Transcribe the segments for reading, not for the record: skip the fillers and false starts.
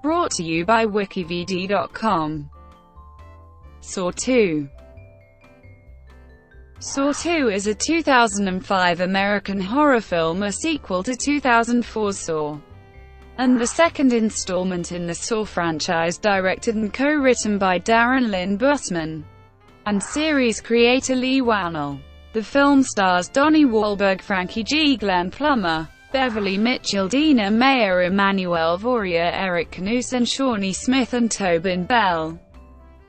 Brought to you by WikiVidi.com. Saw 2. Saw 2 is a 2005 American horror film, a sequel to 2004's Saw, and the second installment in the Saw franchise, directed and co-written by Darren Lynn Bousman and series creator Leigh Whannell. The film stars Donnie Wahlberg, Franky G, Plummer, Beverley Mitchell, Dina Meyer, Emmanuelle Vaugier, Erik Knudsen, Shawnee Smith and Tobin Bell.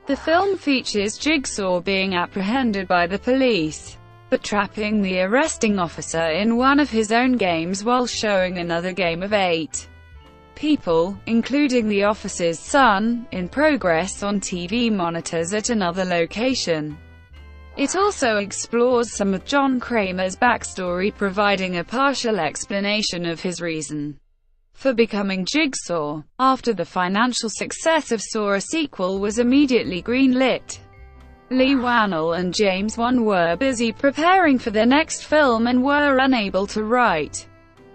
The film features Jigsaw being apprehended by the police, but trapping the arresting officer in one of his own games while showing another game of 8 people, including the officer's son, in progress on TV monitors at another location. It also explores some of John Kramer's backstory, providing a partial explanation of his reason for becoming Jigsaw. After the financial success of Saw, a sequel was immediately greenlit. Leigh Whannell and James Wan were busy preparing for the next film and were unable to write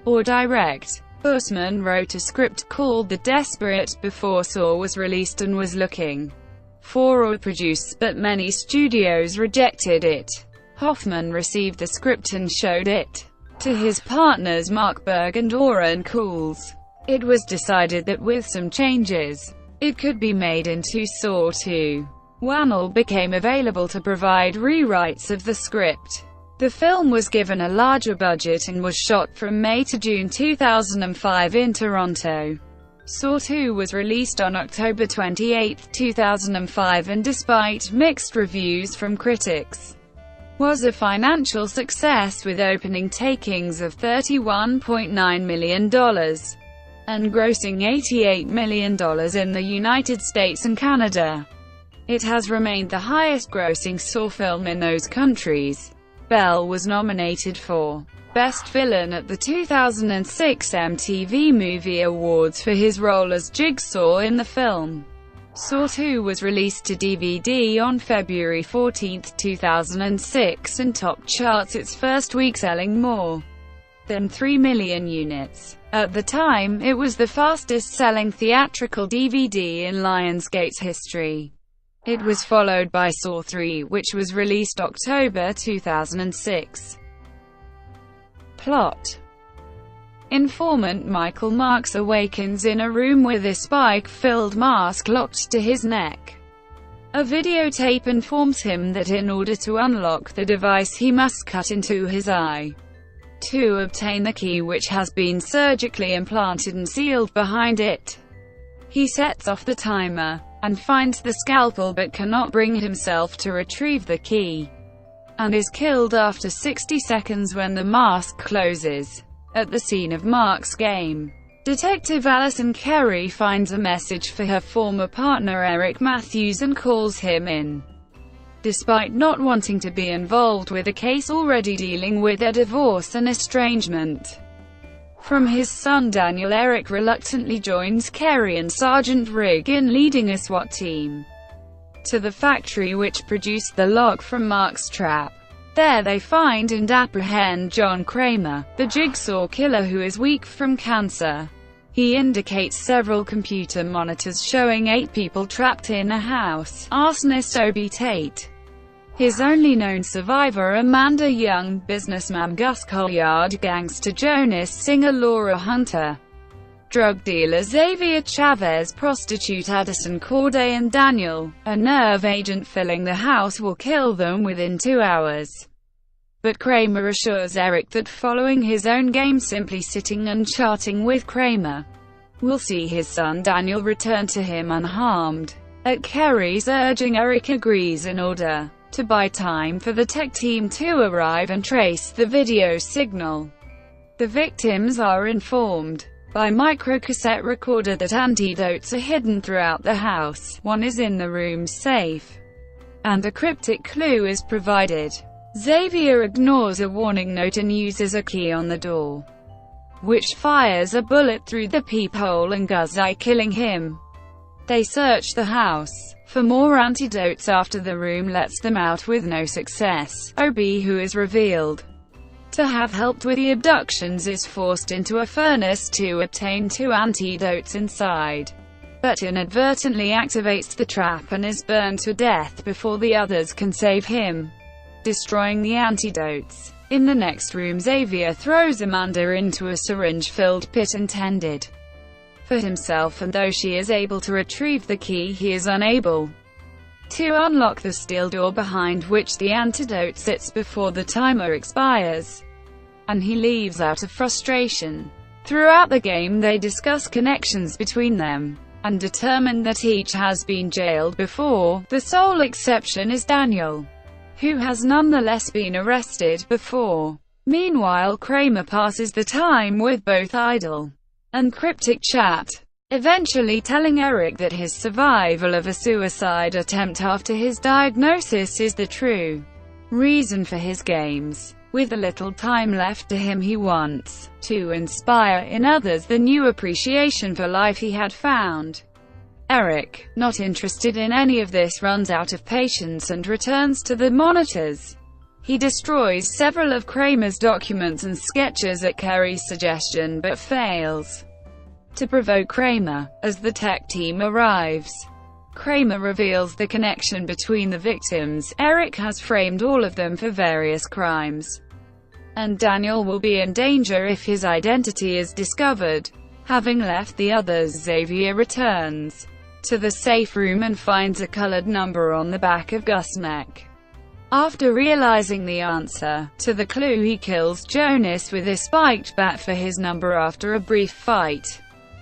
or direct. Bousman wrote a script called The Desperate before Saw was released and was looking for or produced, but many studios rejected it. Hoffman received the script and showed it to his partners Mark Berg and Oren Cools. It was decided that with some changes, it could be made into Saw 2. Whannell became available to provide rewrites of the script. The film was given a larger budget and was shot from May to June 2005 in Toronto. Saw 2 was released on October 28, 2005, and despite mixed reviews from critics, was a financial success with opening takings of $31.9 million and grossing $88 million in the United States and Canada. It has remained the highest-grossing Saw film in those countries. Bell was nominated for Best Villain at the 2006 MTV Movie Awards for his role as Jigsaw in the film. Saw 2 was released to DVD on February 14, 2006 and topped charts its first week, selling more than 3 million units. At the time, it was the fastest-selling theatrical DVD in Lionsgate's history. It was followed by Saw 3, which was released October 2006. Plot: informant Michael Marks awakens in a room with a spike-filled mask locked to his neck. A videotape informs him that in order to unlock the device he must cut into his eye to obtain the key, which has been surgically implanted and sealed behind it. He sets off the timer and finds the scalpel but cannot bring himself to retrieve the key, and is killed after 60 seconds when the mask closes. At the scene of Mark's game, Detective Allison Kerry finds a message for her former partner Eric Matthews and calls him in. Despite not wanting to be involved with a case already dealing with a divorce and estrangement from his son Daniel, Eric reluctantly joins Kerry and Sergeant Rigg in leading a SWAT team to the factory which produced the lock from Mark's trap. There they find and apprehend John Kramer, the Jigsaw killer, who is weak from cancer. He indicates several computer monitors showing 8 people trapped in a house. Arsonist Obi Tate, his only known survivor Amanda Young, businessman Gus Colliard, gangster Jonas Singer, Laura Hunter, drug dealer Xavier Chavez, prostitute Addison Corday, and Daniel, a nerve agent filling the house, will kill them within 2 hours. But Kramer assures Eric that following his own game, simply sitting and chatting with Kramer, will see his son Daniel return to him unharmed. At Kerry's urging, Eric agrees in order to buy time for the tech team to arrive and trace the video signal. The victims are informed by microcassette recorder that antidotes are hidden throughout the house. One is in the room's safe, and a cryptic clue is provided. Xavier ignores a warning note and uses a key on the door, which fires a bullet through the peephole and Guzzi, killing him. They search the house for more antidotes after the room lets them out with no success. Obi, who is revealed to have helped with the abductions, is forced into a furnace to obtain 2 antidotes inside. but inadvertently activates the trap and is burned to death before the others can save him, destroying the antidotes. In the next room, Xavier throws Amanda into a syringe-filled pit intended for himself, and though she is able to retrieve the key, he is unable to unlock the steel door behind which the antidote sits before the timer expires, and he leaves out of frustration. Throughout the game, they discuss connections between them, and determine that each has been jailed before. The sole exception is Daniel, who has nonetheless been arrested before. Meanwhile, Kramer passes the time with both idle and cryptic chat, eventually telling Erik that his survival of a suicide attempt after his diagnosis is the true reason for his games. With the little time left to him, he wants to inspire in others the new appreciation for life he had found. Erik, not interested in any of this, runs out of patience and returns to the monitors. He destroys several of Kramer's documents and sketches at Kerry's suggestion, but fails to provoke Kramer. As the tech team arrives, Kramer reveals the connection between the victims. Erik has framed all of them for various crimes, and Daniel will be in danger if his identity is discovered. Having left the others, Xavier returns to the safe room and finds a colored number on the back of Gus' neck. After realizing the answer to the clue, he kills Jonas with a spiked bat for his number after a brief fight,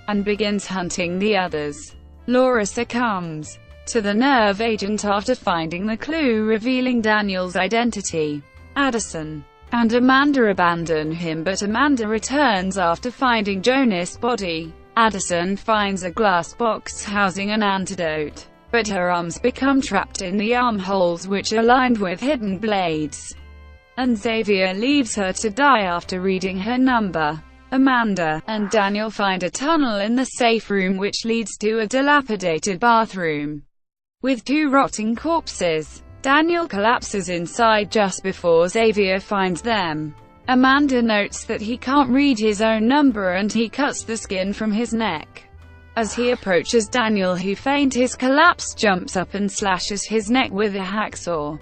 and begins hunting the others. Laura succumbs to the nerve agent after finding the clue revealing Daniel's identity. Addison and Amanda abandon him, but Amanda returns after finding Jonas' body. Addison finds a glass box housing an antidote, but her arms become trapped in the armholes, which are lined with hidden blades, and Xavier leaves her to die after reading her number. Amanda and Daniel find a tunnel in the safe room which leads to a dilapidated bathroom with 2 rotting corpses. Daniel collapses inside just before Xavier finds them. Amanda notes that he can't read his own number and he cuts the skin from his neck. As he approaches Daniel, who feigned his collapse, jumps up and slashes his neck with a hacksaw,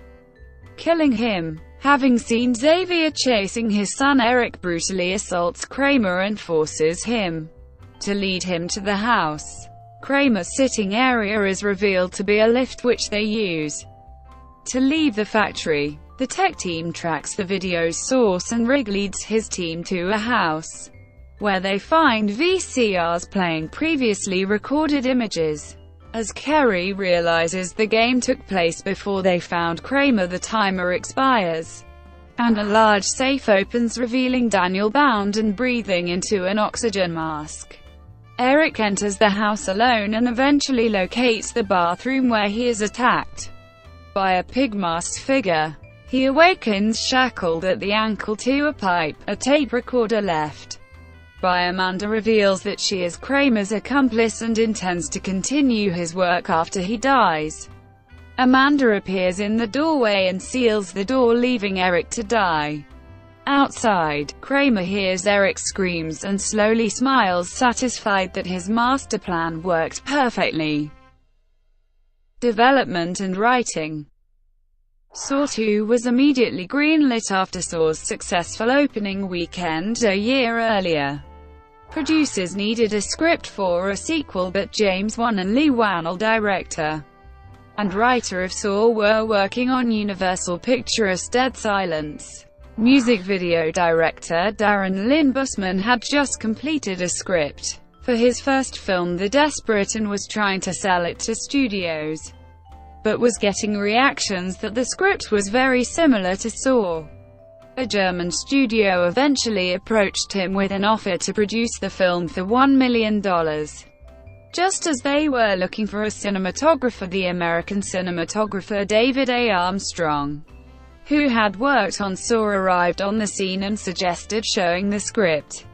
killing him. Having seen Xavier chasing his son, Erik brutally assaults Kramer and forces him to lead him to the house. Kramer's sitting area is revealed to be a lift which they use to leave the factory. The tech team tracks the video's source, and Rigg leads his team to a house where they find VCRs playing previously recorded images. As Kerry realizes the game took place before they found Kramer, the timer expires, and a large safe opens, revealing Daniel bound and breathing into an oxygen mask. Erik enters the house alone and eventually locates the bathroom where he is attacked by a pig-masked figure. He awakens shackled at the ankle to a pipe. A tape recorder left by Amanda reveals that she is Kramer's accomplice and intends to continue his work after he dies. Amanda appears in the doorway and seals the door, leaving Erik to die. Outside, Kramer hears Erik's screams and slowly smiles, satisfied that his master plan worked perfectly. Development and writing. Saw 2 was immediately greenlit after Saw's successful opening weekend a year earlier. Producers needed a script for a sequel, but James Wan and Leigh Whannell, director and writer of Saw, were working on Universal Pictures' Dead Silence. Music video director Darren Lynn Bousman had just completed a script for his first film, The Desperate, and was trying to sell it to studios, but was getting reactions that the script was very similar to Saw. A German studio eventually approached him with an offer to produce the film for $1 million. Just as they were looking for a cinematographer, the American cinematographer David A. Armstrong, who had worked on Saw, arrived on the scene and suggested showing the script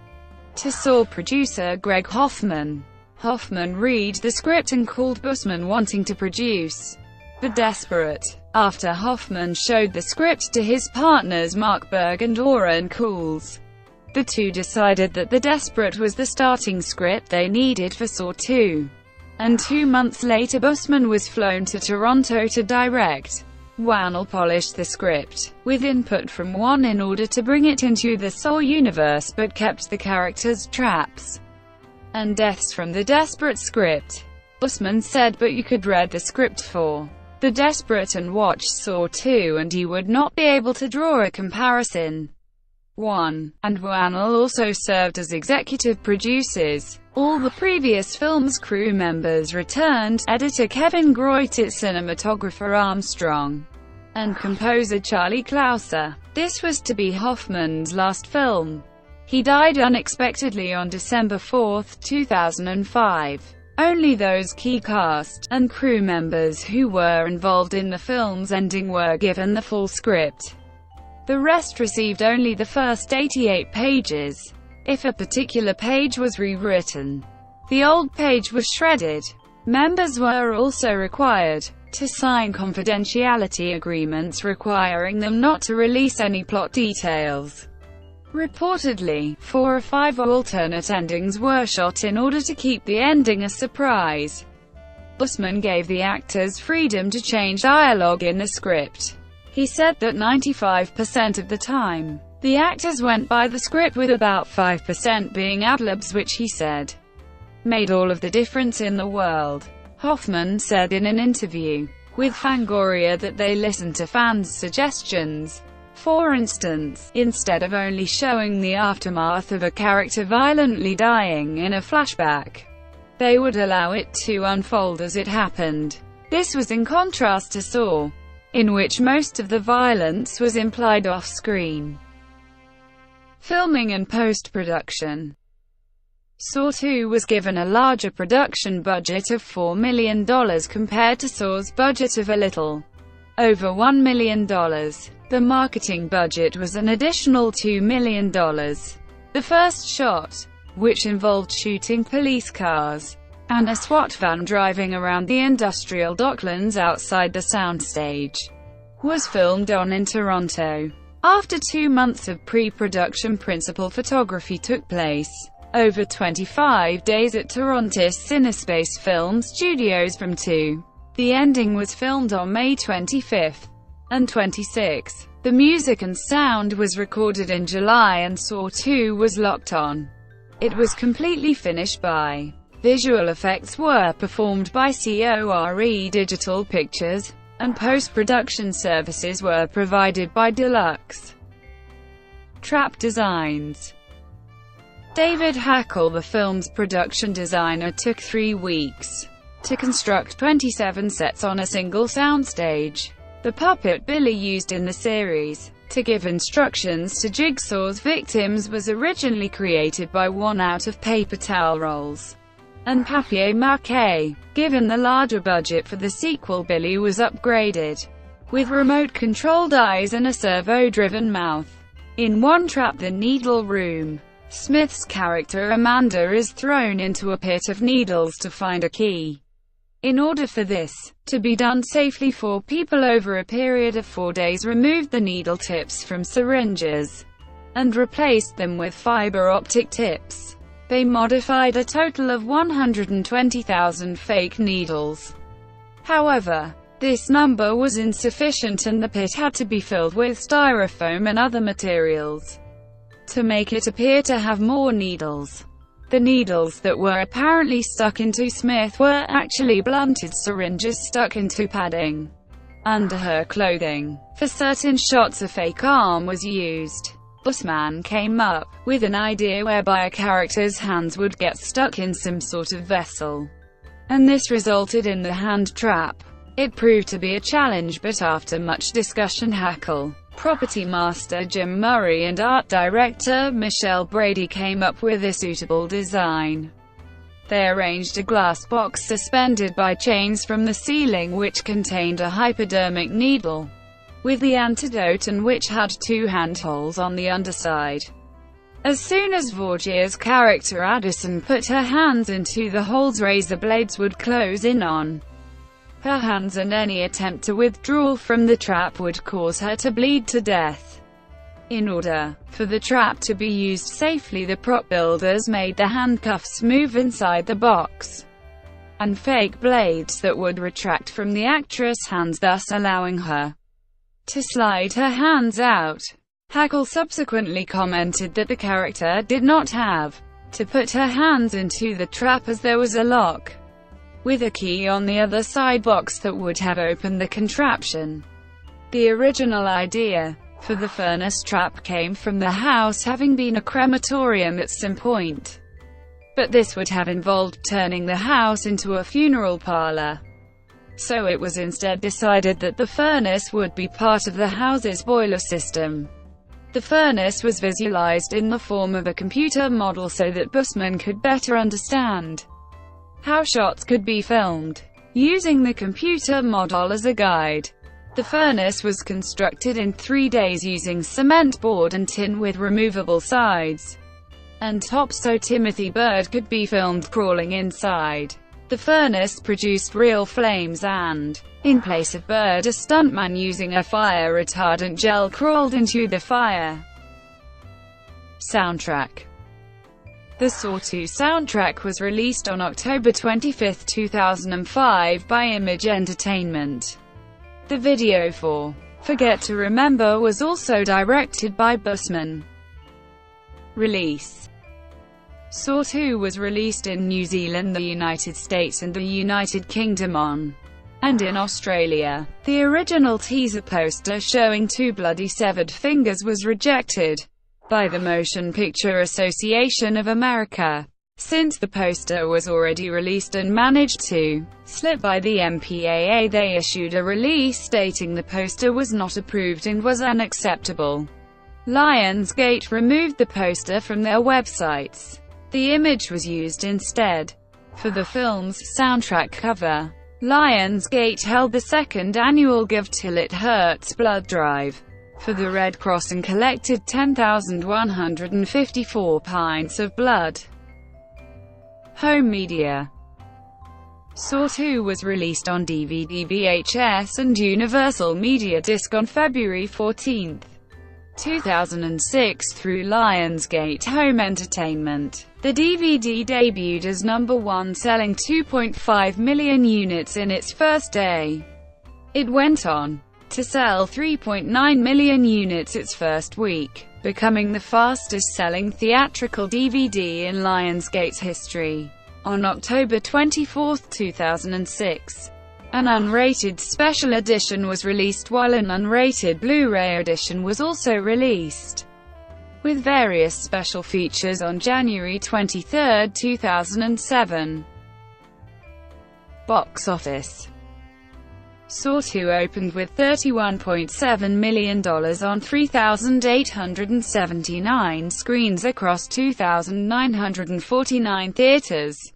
to Saw producer Greg Hoffman. Hoffman read the script and called Bousman, wanting to produce The Desperate. After Hoffman showed the script to his partners Mark Berg and Oren Cools, the two decided that The Desperate was the starting script they needed for Saw 2. and 2 months later Bousman was flown to Toronto to direct. Whannell polished the script, with input from Wan in order to bring it into the Saw universe, but kept the characters' traps and deaths from the Desperate script. Bousman said, "But you could read the script for The Desperate and watch Saw 2 and you would not be able to draw a comparison." Wan and Whannell also served as executive producers. All the previous film's crew members returned: editor Kevin Groitit, cinematographer Armstrong, and composer Charlie Clouser. This was to be Hoffman's last film. He died unexpectedly on December 4, 2005. Only those key cast and crew members who were involved in the film's ending were given the full script. The rest received only the first 88 pages. If a particular page was rewritten, the old page was shredded. Members were also required to sign confidentiality agreements requiring them not to release any plot details. Reportedly, 4 or 5 alternate endings were shot in order to keep the ending a surprise. Bousman gave the actors freedom to change dialogue in the script. He said that 95% of the time, the actors went by the script, with about 5% being ad-libs, which he said made all of the difference in the world. Hoffman said in an interview with Fangoria that they listened to fans' suggestions. For instance, instead of only showing the aftermath of a character violently dying in a flashback, they would allow it to unfold as it happened. This was in contrast to Saw, in which most of the violence was implied off-screen. Filming and post-production. Saw 2 was given a larger production budget of $4 million compared to Saw's budget of a little over $1 million. The marketing budget was an additional $2 million. The first shot, which involved shooting police cars and a SWAT van driving around the industrial docklands outside the soundstage, was filmed in Toronto. After 2 months of pre-production, principal photography took place over 25 days at Toronto's Cinespace Film Studios from 2. The ending was filmed on May 25 and 26. The music and sound was recorded in July and Saw 2 was locked on. It was completely finished by. Visual effects were performed by CORE Digital Pictures, and post-production services were provided by Deluxe. Trap designs. David Hackle, the film's production designer, took 3 weeks to construct 27 sets on a single soundstage. The puppet Billy used in the series to give instructions to Jigsaw's victims was originally created by one out of paper towel rolls and papier-mâché. Given the larger budget for the sequel, Billy was upgraded with remote-controlled eyes and a servo-driven mouth. In one trap, the Needle Room, Smith's character Amanda is thrown into a pit of needles to find a key. In order for this to be done safely, 4 people over a period of 4 days removed the needle tips from syringes and replaced them with fiber optic tips. They modified a total of 120,000 fake needles. However, this number was insufficient and the pit had to be filled with styrofoam and other materials to make it appear to have more needles. The needles that were apparently stuck into Smith were actually blunted syringes stuck into padding under her clothing. For certain shots, a fake arm was used. Bousman came up with an idea whereby a character's hands would get stuck in some sort of vessel, and this resulted in the hand trap. It proved to be a challenge, but after much discussion, Hackle, property master Jim Murray and art director Michelle Brady came up with a suitable design. They arranged a glass box suspended by chains from the ceiling which contained a hypodermic needle with the antidote, and which had 2 handholds on the underside. As soon as Vaugier's character Addison put her hands into the holes, razor blades would close in on her hands, and any attempt to withdraw from the trap would cause her to bleed to death. In order for the trap to be used safely, the prop builders made the handcuffs move inside the box. and fake blades that would retract from the actress' hands, thus allowing her to slide her hands out. Hackle subsequently commented that the character did not have to put her hands into the trap as there was a lock with a key on the other side box that would have opened the contraption. The original idea for the furnace trap came from the house having been a crematorium at some point, but this would have involved turning the house into a funeral parlor. So it was instead decided that the furnace would be part of the house's boiler system. The furnace was visualized in the form of a computer model so that Bousman could better understand how shots could be filmed, using the computer model as a guide. The furnace was constructed in 3 days using cement board and tin with removable sides and top so Timothy Bird could be filmed crawling inside. The furnace produced real flames and, in place of Bird, a stuntman using a fire-retardant gel crawled into the fire. Soundtrack. The Saw II soundtrack was released on October 25, 2005 by Image Entertainment. The video for Forget to Remember was also directed by Bousman. Release. Saw II was released in New Zealand, the United States and the United Kingdom and in Australia. The original teaser poster showing 2 bloody severed fingers was rejected by the Motion Picture Association of America, since the poster was already released and managed to slip by the MPAA. They issued a release stating the poster was not approved and was unacceptable. Lionsgate removed the poster from their websites. The image was used instead for the film's soundtrack cover. Lionsgate held the second annual Give Till It Hurts blood drive for the Red Cross and collected 10,154 pints of blood. Home media. Saw II was released on DVD, VHS and Universal Media Disc on February 14, 2006 through Lionsgate Home Entertainment. The DVD debuted as #1, selling 2.5 million units in its first day. It went on to sell 3.9 million units its first week, becoming the fastest-selling theatrical DVD in Lionsgate's history. On October 24, 2006, an unrated special edition was released, while an unrated Blu-ray edition was also released, with various special features on January 23, 2007. Box office. Saw II opened with $31.7 million on 3,879 screens across 2,949 theaters.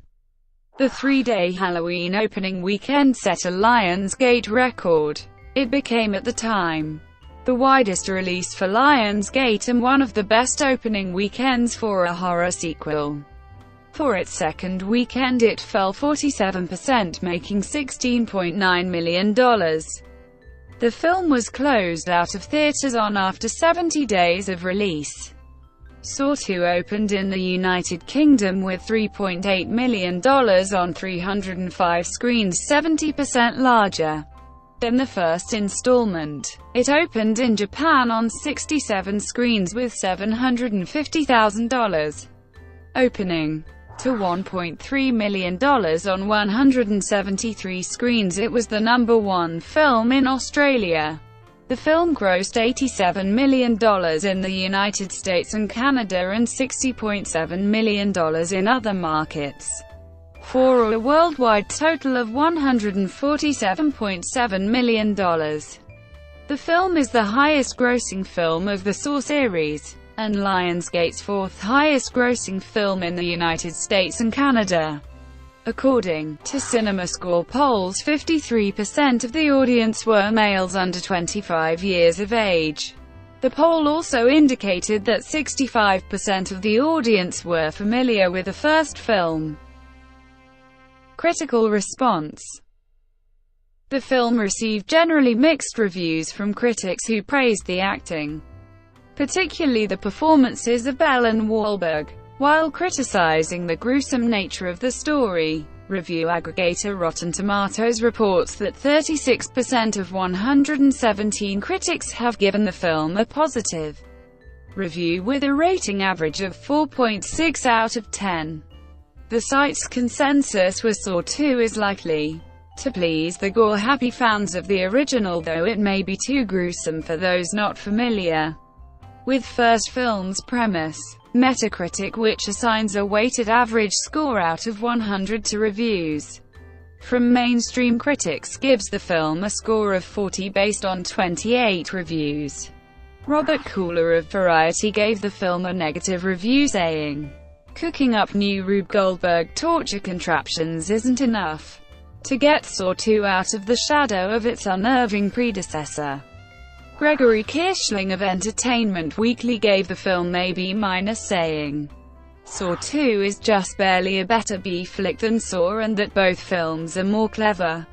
The 3-day Halloween opening weekend set a Lionsgate record. It became at the time the widest release for Lionsgate and one of the best opening weekends for a horror sequel. For its second weekend it fell 47%, making $16.9 million. The film was closed out of theaters after 70 days of release. Saw II opened in the United Kingdom with $3.8 million on 305 screens, 70% larger than the first installment. It opened in Japan on 67 screens with $750,000, opening to $1.3 million on 173 screens. It was the #1 film in Australia. The film grossed $87 million in the United States and Canada and $60.7 million in other markets, for a worldwide total of $147.7 million. The film is the highest-grossing film of the Saw series, and Lionsgate's fourth highest-grossing film in the United States and Canada. According to CinemaScore polls, 53% of the audience were males under 25 years of age. The poll also indicated that 65% of the audience were familiar with the first film. Critical response. The film received generally mixed reviews from critics who praised the acting, particularly the performances of Bell and Wahlberg, while criticizing the gruesome nature of the story. Review aggregator Rotten Tomatoes reports that 36% of 117 critics have given the film a positive review, with a rating average of 4.6 out of 10. The site's consensus was Saw 2 is likely to please the gore-happy fans of the original, though it may be too gruesome for those not familiar with first film's premise. Metacritic, which assigns a weighted average score out of 100 to reviews from mainstream critics, gives the film a score of 40 based on 28 reviews. Robert Cooler of Variety gave the film a negative review, saying, "Cooking up new Rube Goldberg torture contraptions isn't enough to get Saw 2 out of the shadow of its unnerving predecessor." Gregory Kirschling of Entertainment Weekly gave the film a B-, saying, "Saw 2 is just barely a better B-flick than Saw, and that both films are more clever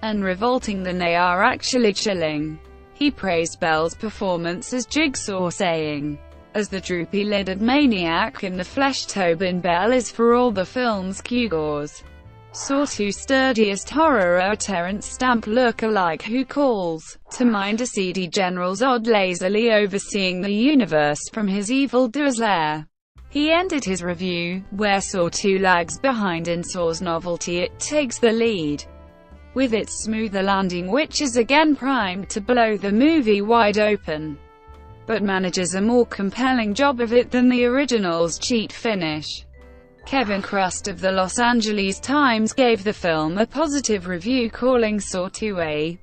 and revolting than they are actually chilling." He praised Bell's performance as Jigsaw, saying, "As the droopy-lidded maniac in the flesh, Tobin Bell is for all the film's gewgaws. Saw 2's sturdiest horror, a Terrence Stamp look-alike who calls to mind a seedy general's odd lazily overseeing the universe from his evildoer's lair." He ended his review, "Where Saw 2 lags behind in Saw's novelty, it takes the lead with its smoother landing, which is again primed to blow the movie wide open, but manages a more compelling job of it than the original's cheat finish." Kevin Crust of the Los Angeles Times gave the film a positive review, calling Saw 2 a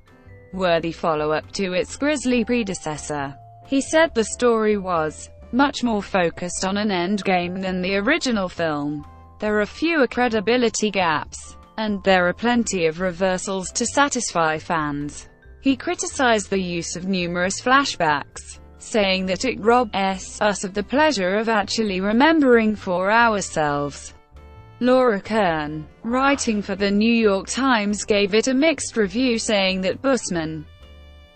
worthy follow-up to its grisly predecessor. He said the story was much more focused on an endgame than the original film. There are fewer credibility gaps, and there are plenty of reversals to satisfy fans. He criticized the use of numerous flashbacks, saying that it robs us of the pleasure of actually remembering for ourselves. Laura Kern, writing for the New York Times, gave it a mixed review, saying that Bousman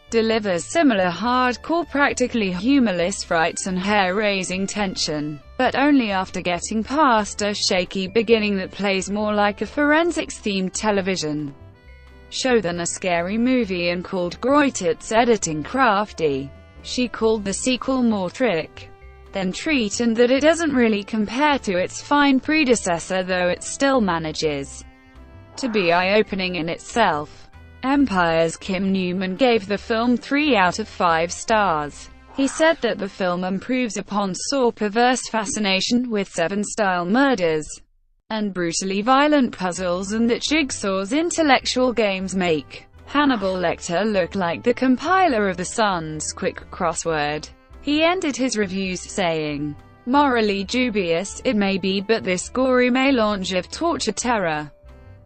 delivers similar hardcore, practically humorless frights and hair-raising tension, but only after getting past a shaky beginning that plays more like a forensics-themed television show than a scary movie, and called Groitit's editing crafty. She called the sequel more trick than treat, and that it doesn't really compare to its fine predecessor, though it still manages to be eye-opening in itself. Empire's Kim Newman gave the film 3 out of 5 stars. He said that the film improves upon Saw's perverse fascination with Seven-style murders and brutally violent puzzles, and that Jigsaw's intellectual games make Hannibal Lecter look like the compiler of the Sun's quick crossword. He ended his reviews saying, "Morally dubious, it may be, but this gory melange of torture, terror,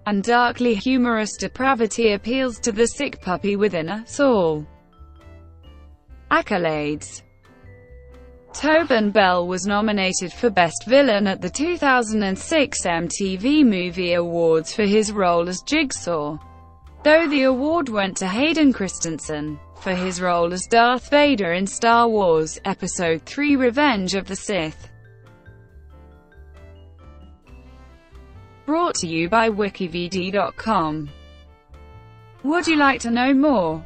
and darkly humorous depravity appeals to the sick puppy within us all." Accolades. Tobin Bell was nominated for Best Villain at the 2006 MTV Movie Awards for his role as Jigsaw, though the award went to Hayden Christensen for his role as Darth Vader in Star Wars Episode III: Revenge of the Sith. Brought to you by WikiVidi.com. Would you like to know more?